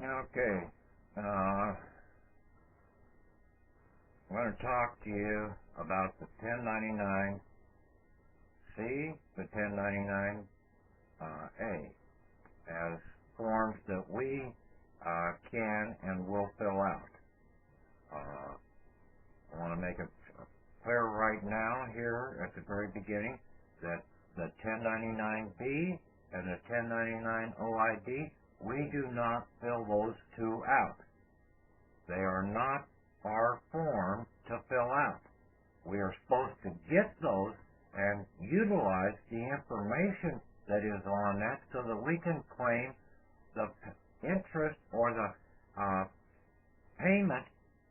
Okay. I'm going to talk to you about the 1099-C, the 1099-A, as forms that we can and will fill out. I want to make it clear right now here at the very beginning that the 1099-B and the 1099-OID, we do not fill those two out. They are not our form to fill out. We are supposed to get those and utilize the information that is on that so that we can claim the interest or the payment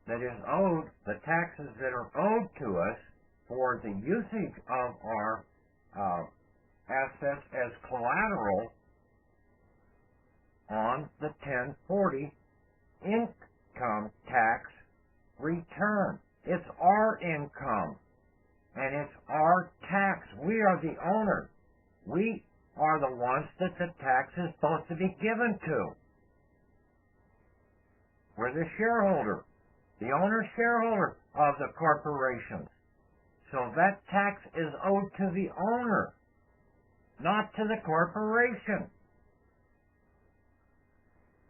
that is owed, the taxes that are owed to us for the usage of our assets as collateral on the 1040 income tax return. It's our income and it's our tax. We are the owner. We are the ones that the tax is supposed to be given to. We're the shareholder, the owner-shareholder of the corporations. So that tax is owed to the owner, not to the corporation.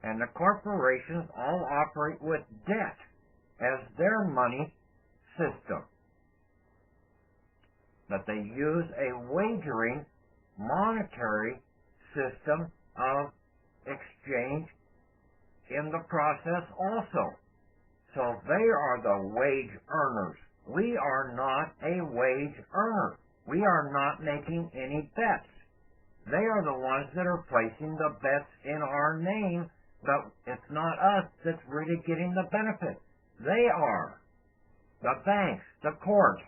And the corporations all operate with debt as their money system. But they use a wagering monetary system of exchange in the process also. So they are the wage earners. We are not a wage earner. We are not making any bets. They are the ones that are placing the bets in our name, but it's not us that's really getting the benefit. They are. The banks, the courts,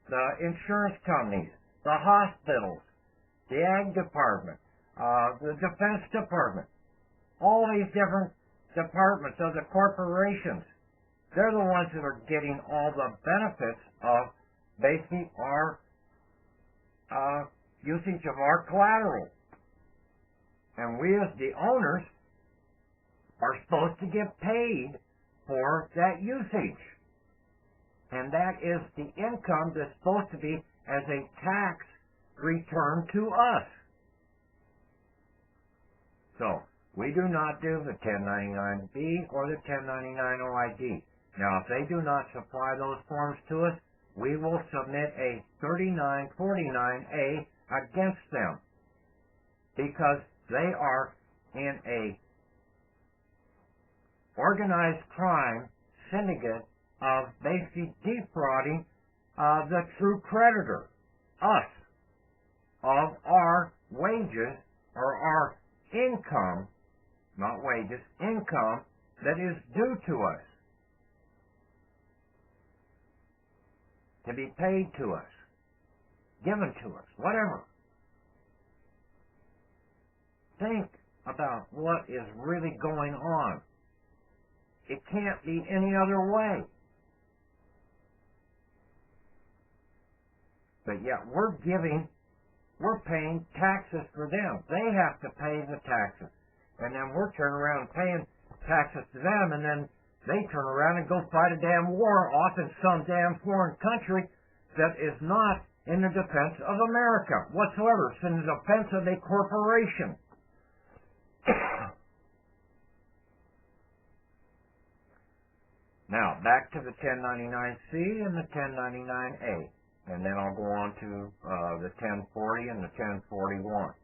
the insurance companies, the hospitals, the ag department, the defense department, all these different departments of the corporations. They're the ones that are getting all the benefits of basically our usage of our collateral. And we as the owners are supposed to get paid for that usage. And that is the income that's supposed to be as a tax return to us. So, we do not do the 1099-B or the 1099-OID. Now, if they do not supply those forms to us, we will submit a 3949-A against them because they are in a organized crime syndicate of basically defrauding the true creditor, us, of our wages or our income, not wages, income that is due to us, to be paid to us, given to us, whatever. Think about what is really going on. It can't be any other way. But yet we're paying taxes for them. They have to pay the taxes. And then we're turning around and paying taxes to them, and then they turn around and go fight a damn war off in some damn foreign country that is not in the defense of America whatsoever. It's in the defense of a corporation. Now, back to the 1099-C and the 1099-A. And then I'll go on to the 1040 and the 1041.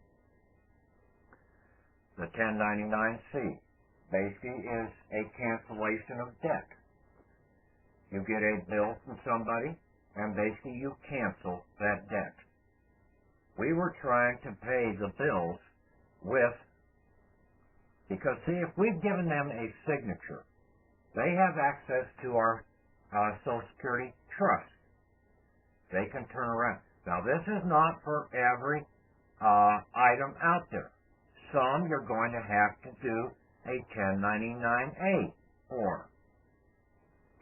The 1099-C basically is a cancellation of debt. You get a bill from somebody, and basically you cancel that debt. We were trying to pay the bills with, because see, if we've given them a signature, they have access to our Social Security trust. They can turn around. Now, this is not for every item out there. Some you're going to have to do a 1099-A for.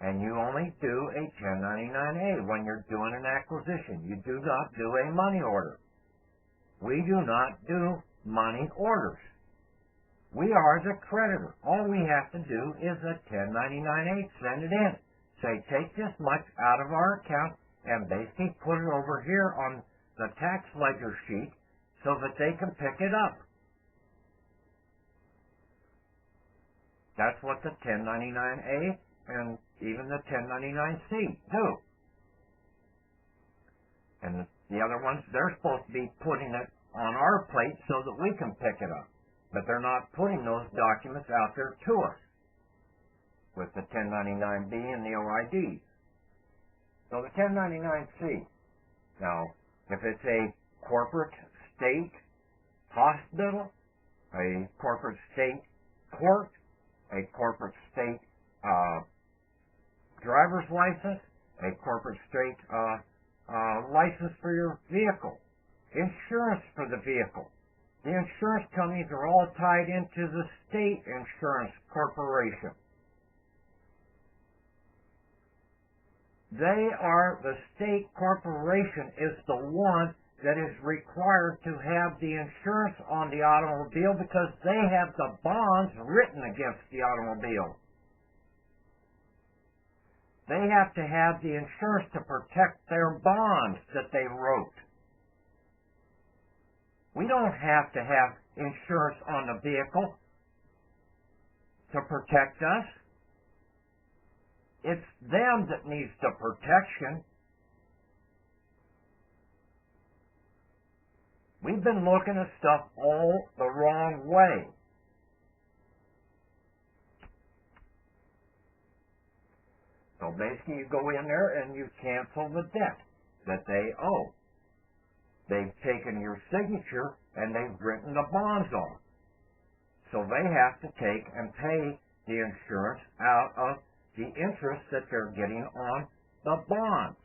And you only do a 1099-A when you're doing an acquisition. You do not do a money order. We do not do money orders. We are the creditor. All we have to do is a 1099-8, send it in. Say, take this much out of our account and basically put it over here on the tax ledger sheet so that they can pick it up. That's what the 1099-A and even the 1099-C do. And the other ones, they're supposed to be putting it on our plate so that we can pick it up. But they're not putting those documents out there to us with the 1099-B and the OIDs. So the 1099-C. Now, if it's a corporate state hospital, a corporate state court, a corporate state driver's license, a corporate state license for your vehicle, insurance for the vehicle. The insurance companies are all tied into the state insurance corporation. The state corporation is the one that is required to have the insurance on the automobile because they have the bonds written against the automobile. They have to have the insurance to protect their bonds that they wrote. We don't have to have insurance on the vehicle to protect us. It's them that needs the protection. We've been looking at stuff all the wrong way. So basically you go in there and you cancel the debt that they owe. They've taken your signature and they've written the bonds on. So they have to take and pay the insurance out of the interest that they're getting on the bonds.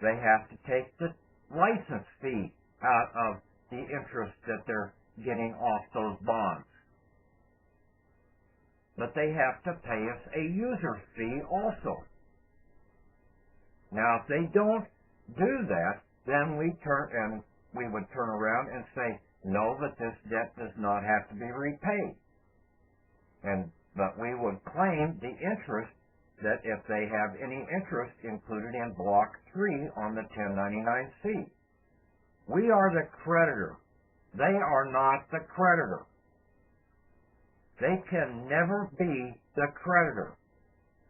They have to take the license fee out of the interest that they're getting off those bonds. But they have to pay us a user fee also. Now, if they don't do that, then we would turn around and say, no, that this debt does not have to be repaid. But we would claim the interest that if they have any interest included in Block 3 on the 1099-C. We are the creditor. They are not the creditor. They can never be the creditor.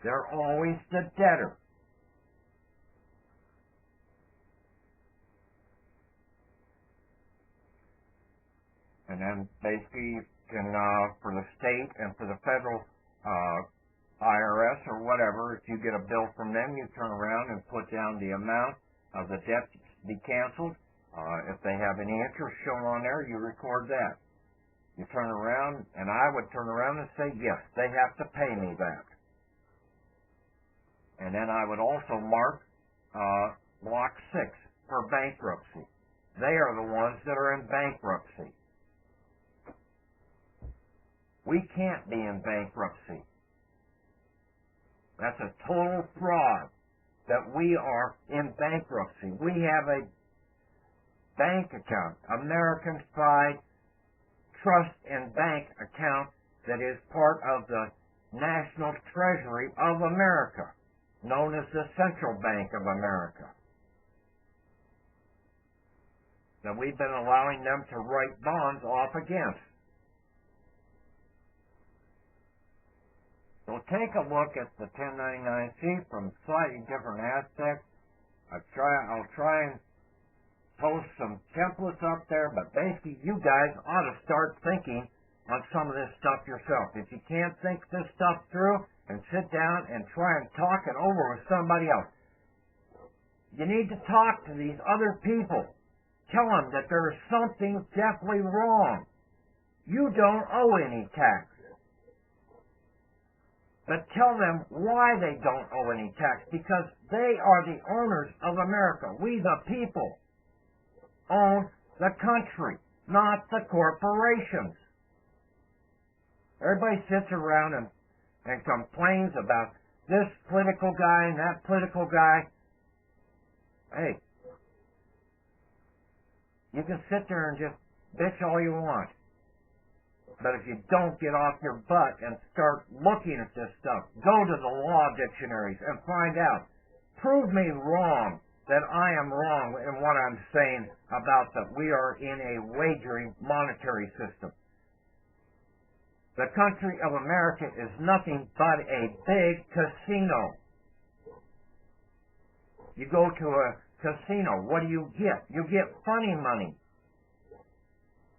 They're always the debtor. And then basically for the state and for the federal IRS or whatever, if you get a bill from them, you turn around and put down the amount of the debt to be canceled. If they have any interest shown on there, you record that. You turn around, and I would turn around and say, yes, they have to pay me that. And then I would also mark Block 6 for bankruptcy. They are the ones that are in bankruptcy. We can't be in bankruptcy. That's a total fraud that we are in bankruptcy. We have a bank account, American Pride Trust and Bank account that is part of the National Treasury of America, known as the Central Bank of America. That we've been allowing them to write bonds off against. So take a look at the 1099-C from slightly different aspects. I'll try and post some templates up there, but basically you guys ought to start thinking on some of this stuff yourself. If you can't think this stuff through and sit down and try and talk it over with somebody else, you need to talk to these other people. Tell them that there is something definitely wrong. You don't owe any tax. But tell them why they don't owe any tax, because they are the owners of America. We, the people, own the country, not the corporations. Everybody sits around and complains about this political guy and that political guy. Hey, you can sit there and just bitch all you want. But if you don't get off your butt and start looking at this stuff, go to the law dictionaries and find out. Prove me wrong, that I am wrong in what I'm saying about that we are in a wagering monetary system. The country of America is nothing but a big casino. You go to a casino, what do you get? You get funny money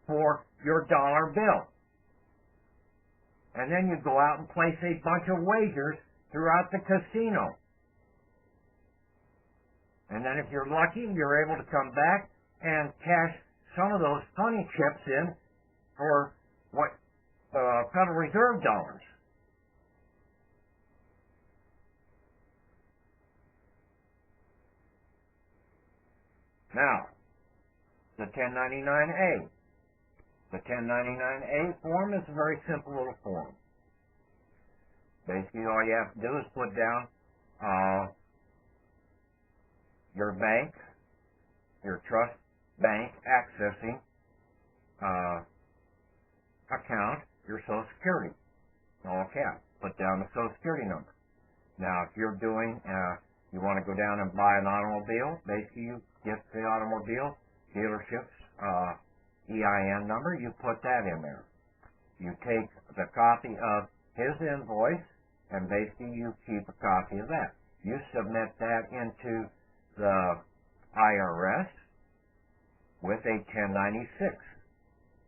for your dollar bill. And then you go out and place a bunch of wagers throughout the casino. And then if you're lucky, you're able to come back and cash some of those funny chips in for what Federal Reserve dollars. Now, the 1099-A. The 1099-A form is a very simple little form. Basically, all you have to do is put down your bank, your trust bank accessing account, your Social Security, all caps. Put down the Social Security number. Now, if you're doing, you want to go down and buy an automobile, basically you get the automobile dealership's EIN number, you put that in there. You take the copy of his invoice, and basically you keep a copy of that. You submit that into the IRS with a 1096.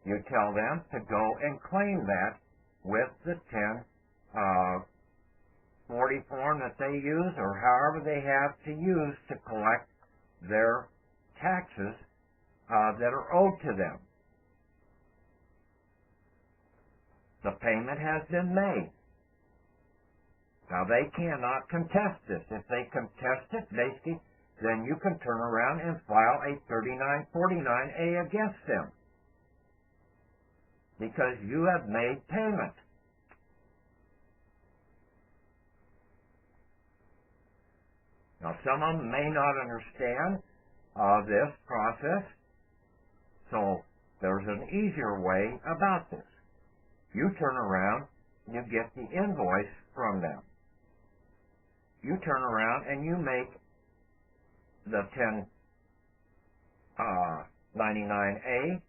You tell them to go and claim that with the 1040 form that they use, or however they have to use to collect their taxes that are owed to them. The payment has been made. Now, they cannot contest this. If they contest it, basically, then you can turn around and file a 3949-A against them, because you have made payment. Now, some of them may not understand this process, so there's an easier way about this. You turn around, you get the invoice from them. You turn around and you make the 1099-A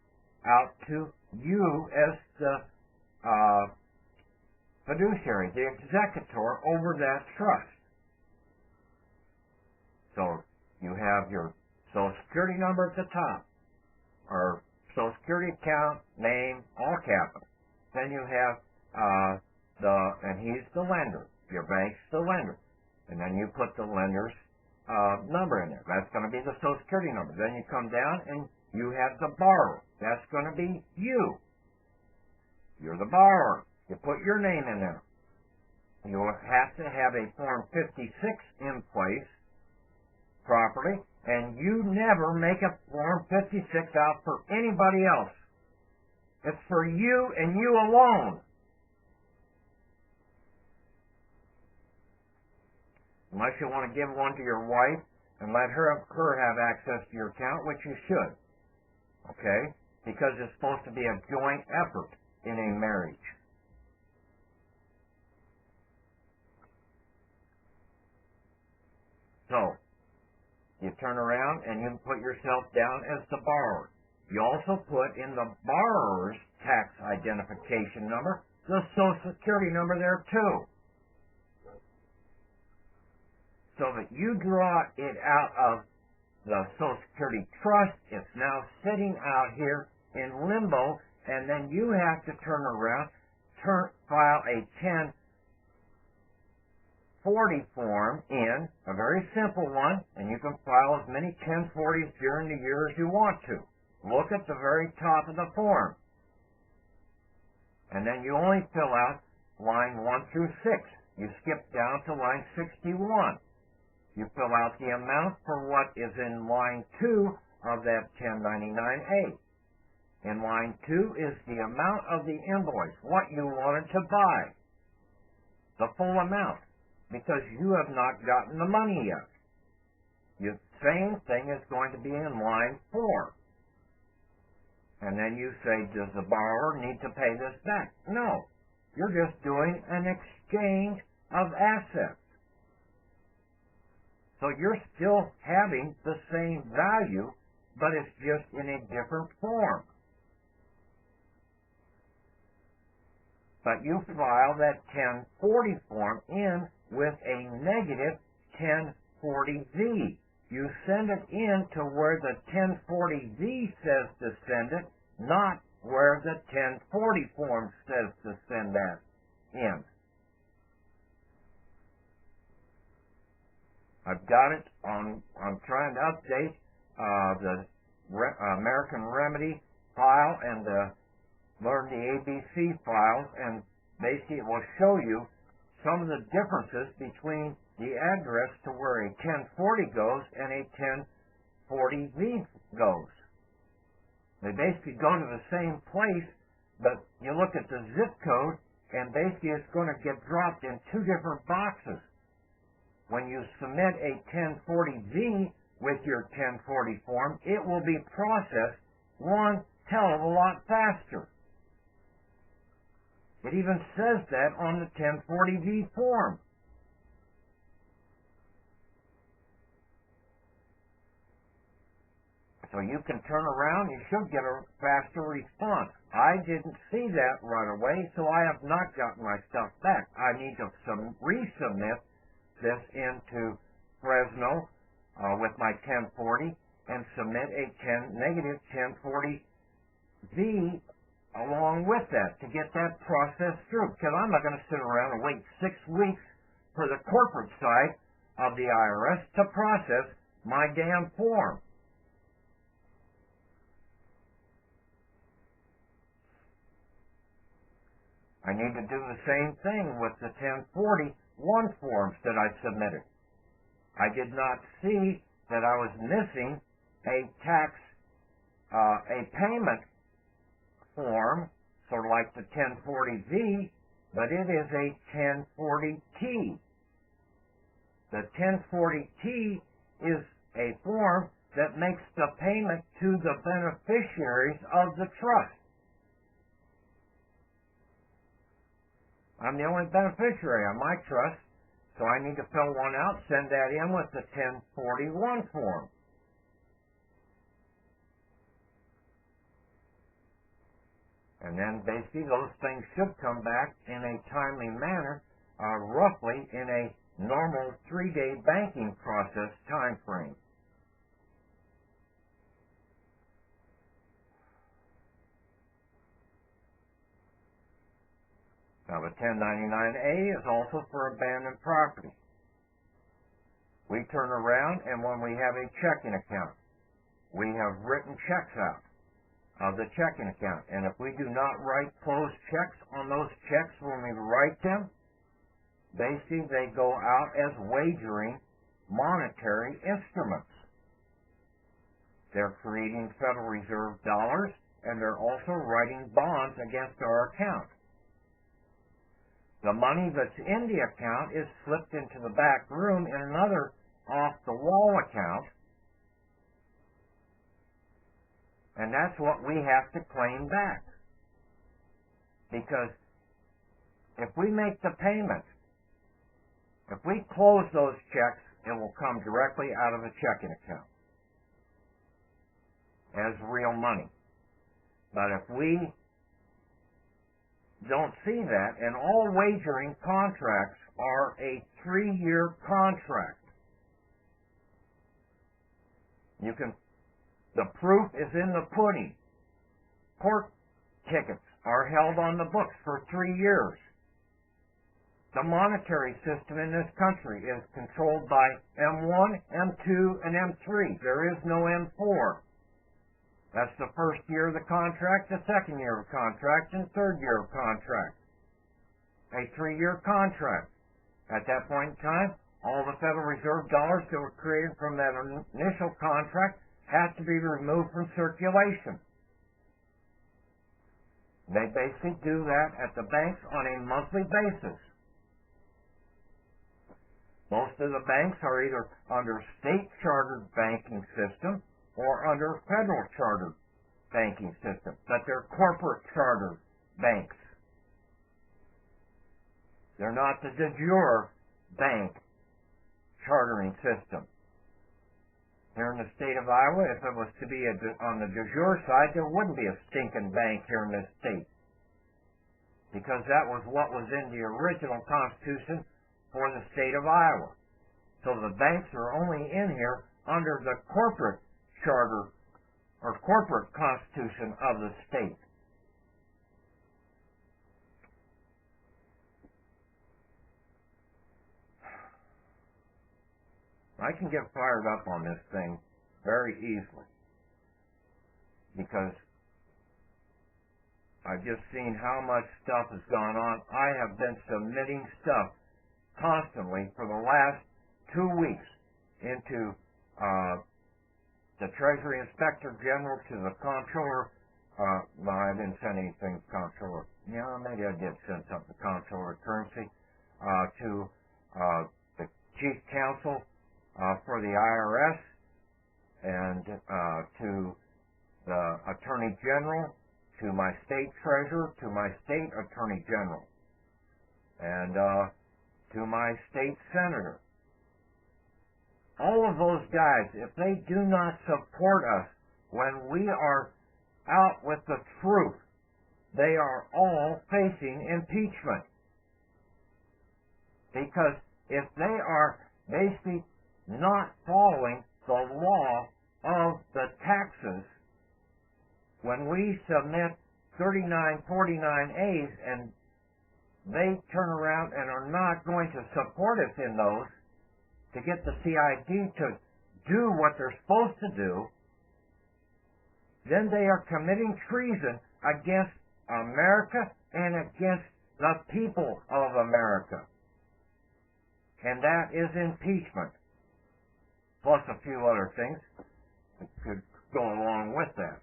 out to you as the fiduciary, the executor over that trust. So you have your Social Security number at the top, or Social Security account, name, all capital. Then you have and he's the lender. Your bank's the lender. And then you put the lender's number in there. That's going to be the Social Security number. Then you come down and you have the borrower. That's going to be you. You're the borrower. You put your name in there. You'll have to have a Form 56 in place properly, and you never make a Form 56 out for anybody else. It's for you and you alone. Unless you want to give one to your wife and let her have access to your account, which you should. Okay? Because it's supposed to be a joint effort in a marriage. So, you turn around and you put yourself down as the borrower. You also put in the borrower's tax identification number, the Social Security number there too. So that you draw it out of the Social Security trust, it's now sitting out here in limbo, and then you have to turn around, file a 1040 form in, a very simple one, and you can file as many 1040s during the year as you want to. Look at the very top of the form. And then you only fill out line 1 through 6. You skip down to line 61. You fill out the amount for what is in line 2 of that 1099-A. In line 2 is the amount of the invoice, what you wanted to buy. The full amount, because you have not gotten the money yet. The same thing is going to be in line 4. And then you say, does the borrower need to pay this back? No. You're just doing an exchange of assets. So you're still having the same value, but it's just in a different form. But you file that 1040 form in with a negative 1040V. You send it in to where the 1040V says to send it, not where the 1040 form says to send that in. I've got it on, I'm trying to update the American Remedy file and learn the ABC files, and basically it will show you some of the differences between the address to where a 1040 goes and a 1040V goes. They basically go to the same place, but you look at the zip code, and basically it's going to get dropped in two different boxes. When you submit a 1040V with your 1040 form, it will be processed one hell of a lot faster. It even says that on the 1040V form. So you can turn around, you should get a faster response. I didn't see that right away, so I have not gotten my stuff back. I need to resubmit this into Fresno with my 1040 and submit a negative 1040V along with that to get that process through, because I'm not going to sit around and wait 6 weeks for the corporate side of the IRS to process my damn form. I need to do the same thing with the 1041 forms that I submitted. I did not see that I was missing a payment form, sort of like the 1040V, but it is a 1040T. The 1040T is a form that makes the payment to the beneficiaries of the trust. I'm the only beneficiary on my trust, so I need to fill one out, send that in with the 1041 form. And then basically those things should come back in a timely manner, roughly in a normal 3-day banking process time frame. Now the 1099-A is also for abandoned property. We turn around, and when we have a checking account, we have written checks out of the checking account. And if we do not write closed checks on those checks when we write them, basically they go out as wagering monetary instruments. They're creating Federal Reserve dollars, and they're also writing bonds against our account. The money that's in the account is slipped into the back room in another off-the-wall account, and that's what we have to claim back. Because if we make the payment, if we close those checks, it will come directly out of the checking account as real money. But if we don't see that, and all wagering contracts are a 3-year contract. The proof is in the pudding. Court tickets are held on the books for 3 years. The monetary system in this country is controlled by M1, M2, and M3. There is no M4. That's the first year of the contract, the second year of the contract, and third year of contract. A 3-year contract. At that point in time, all the Federal Reserve dollars that were created from that initial contract have to be removed from circulation. They basically do that at the banks on a monthly basis. Most of the banks are either under state chartered banking system or under federal chartered banking system, that they're corporate charter banks. They're not the de jure bank chartering system. Here in the state of Iowa, if it was to be on the de jure side, there wouldn't be a stinking bank here in this state. Because that was what was in the original Constitution for the state of Iowa. So the banks are only in here under the corporate charter or corporate constitution of the state. I can get fired up on this thing very easily because I've just seen how much stuff has gone on. I have been submitting stuff constantly for the last 2 weeks into the Treasury Inspector General, to the Comptroller. No, I didn't send anything to the Comptroller. Yeah, maybe I did send something to the Comptroller of Currency, to the Chief Counsel for the IRS, and to the Attorney General, to my state treasurer, to my state attorney general, and to my state senator. All of those guys, if they do not support us when we are out with the truth, they are all facing impeachment. Because if they are basically not following the law of the taxes, when we submit 3949As and they turn around and are not going to support us in those to get the CID to do what they're supposed to do, then they are committing treason against America and against the people of America. And that is impeachment, plus a few other things that could go along with that.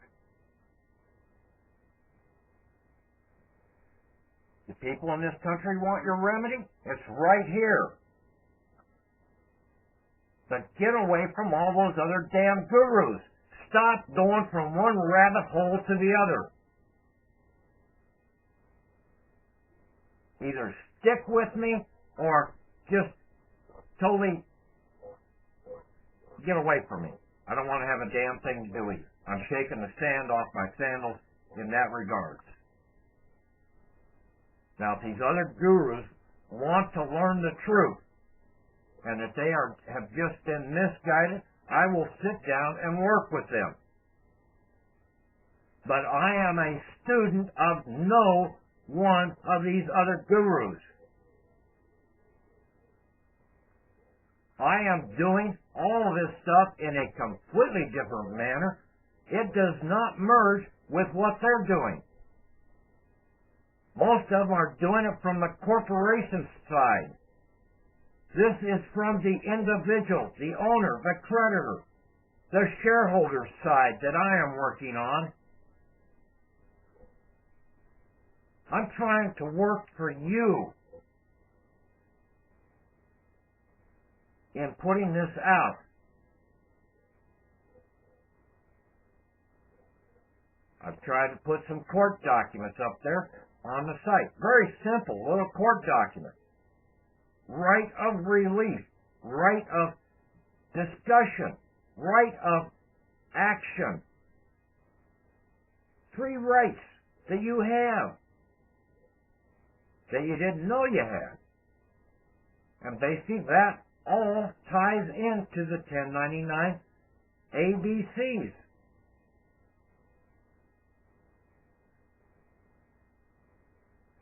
The people in this country want your remedy? It's right here. But get away from all those other damn gurus. Stop going from one rabbit hole to the other. Either stick with me or just totally get away from me. I don't want to have a damn thing to do with you. I'm shaking the sand off my sandals in that regard. Now, if these other gurus want to learn the truth, and that they have just been misguided, I will sit down and work with them. But I am a student of no one of these other gurus. I am doing all of this stuff in a completely different manner. It does not merge with what they're doing. Most of them are doing it from the corporation side. This is from the individual, the owner, the creditor, the shareholder side that I am working on. I'm trying to work for you in putting this out. I've tried to put some court documents up there on the site. Very simple little court document. Right of relief, right of discussion, right of action. 3 rights that you have that you didn't know you had. And basically that all ties into the 1099 ABCs.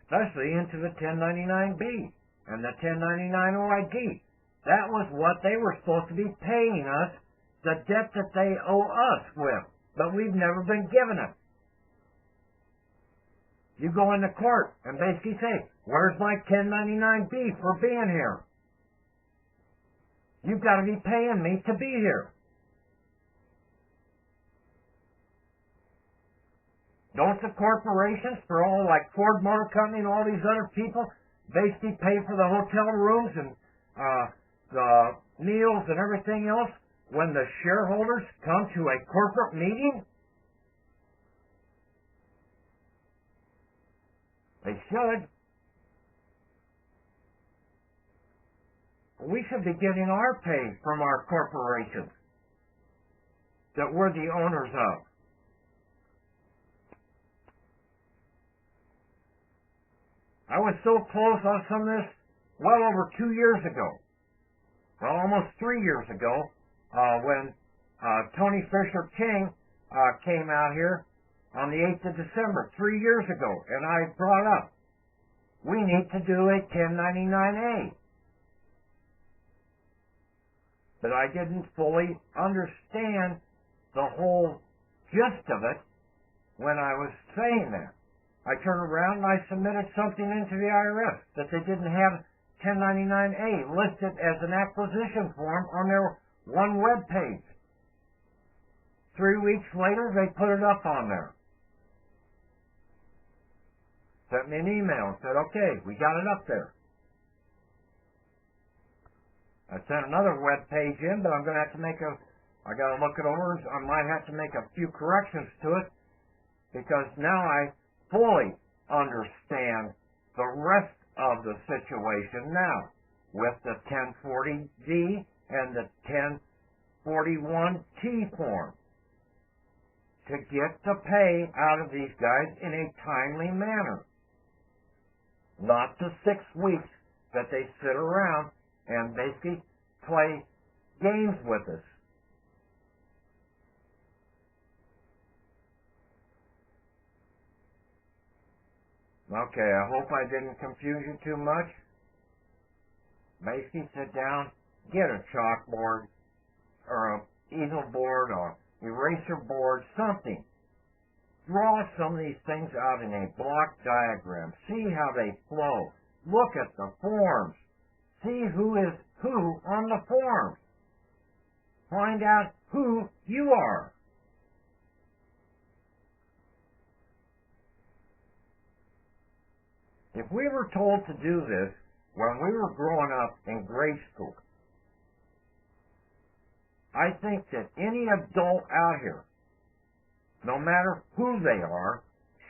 Especially into the 1099B. And the 1099 OID. That was what they were supposed to be paying us, the debt that they owe us with. But we've never been given it. You go into court and basically say, where's my 1099B for being here? You've got to be paying me to be here. Don't the corporations, for all like Ford Motor Company and all these other people, basically pay for the hotel rooms and the meals and everything else when the shareholders come to a corporate meeting? They should. We should be getting our pay from our corporations that we're the owners of. I was so close on some of this well over 2 years ago. Well, almost 3 years ago, when Tony Fisher King came out here on the 8th of December, 3 years ago, and I brought up, we need to do a 1099-A. But I didn't fully understand the whole gist of it when I was saying that. I turned around and I submitted something into the IRS that they didn't have 1099-A listed as an acquisition form on their one web page. 3 weeks later, they put it up on there. Sent me an email and said, okay, we got it up there. I sent another web page in, but I'm going to have to I got to look it over. I might have to make a few corrections to it because now I fully understand the rest of the situation now with the 1040D and the 1041T form to get the pay out of these guys in a timely manner. Not the 6 weeks that they sit around and basically play games with us. Okay, I hope I didn't confuse you too much. Basically sit down, get a chalkboard or an easel board or eraser board, something. Draw some of these things out in a block diagram. See how they flow. Look at the forms. See who is who on the forms. Find out who you are. If we were told to do this when we were growing up in grade school, I think that any adult out here, no matter who they are,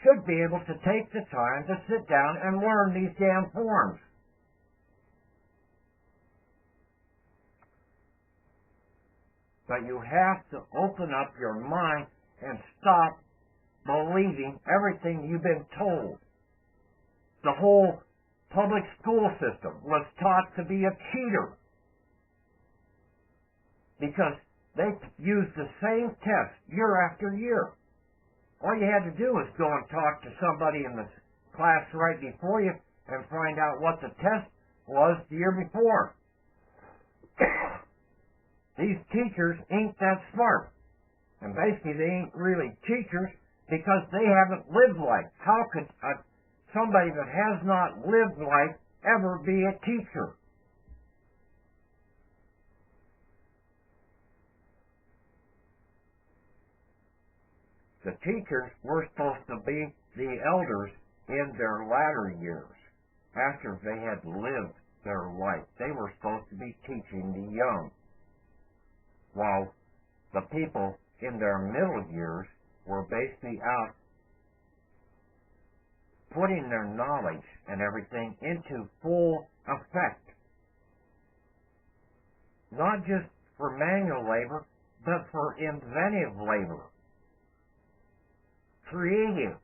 should be able to take the time to sit down and learn these damn forms. But you have to open up your mind and stop believing everything you've been told. The whole public school system was taught to be a cheater because they used the same test year after year. All you had to do was go and talk to somebody in the class right before you and find out what the test was the year before. These teachers ain't that smart. And basically they ain't really teachers because they haven't lived life. How could somebody that has not lived life ever be a teacher? The teachers were supposed to be the elders in their latter years, after they had lived their life. They were supposed to be teaching the young, while the people in their middle years were basically out putting their knowledge and everything into full effect. Not just for manual labor, but for inventive labor. Creative,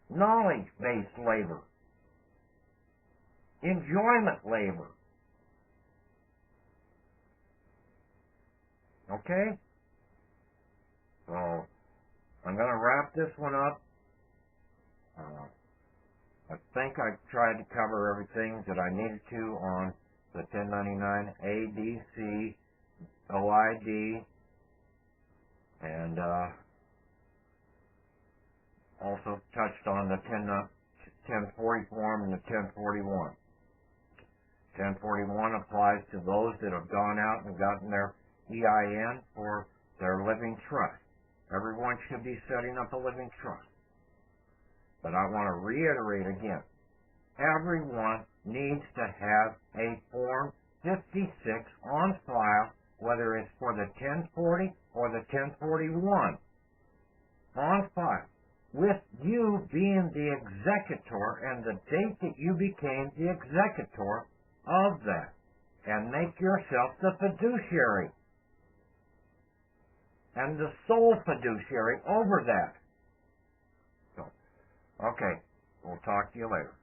knowledge-based labor, enjoyment labor. Okay? So, I'm going to wrap this one up. I think I tried to cover everything that I needed to on the 1099 ADC, OID, and also touched on the 1040 form and the 1041. 1041 applies to those that have gone out and gotten their EIN for their living trust. Everyone should be setting up a living trust. But I want to reiterate again, everyone needs to have a Form 56 on file, whether it's for the 1040 or the 1041, on file. with you being the executor and the date that you became the executor of that, and make yourself the fiduciary and the sole fiduciary over that. So, okay, we'll talk to you later.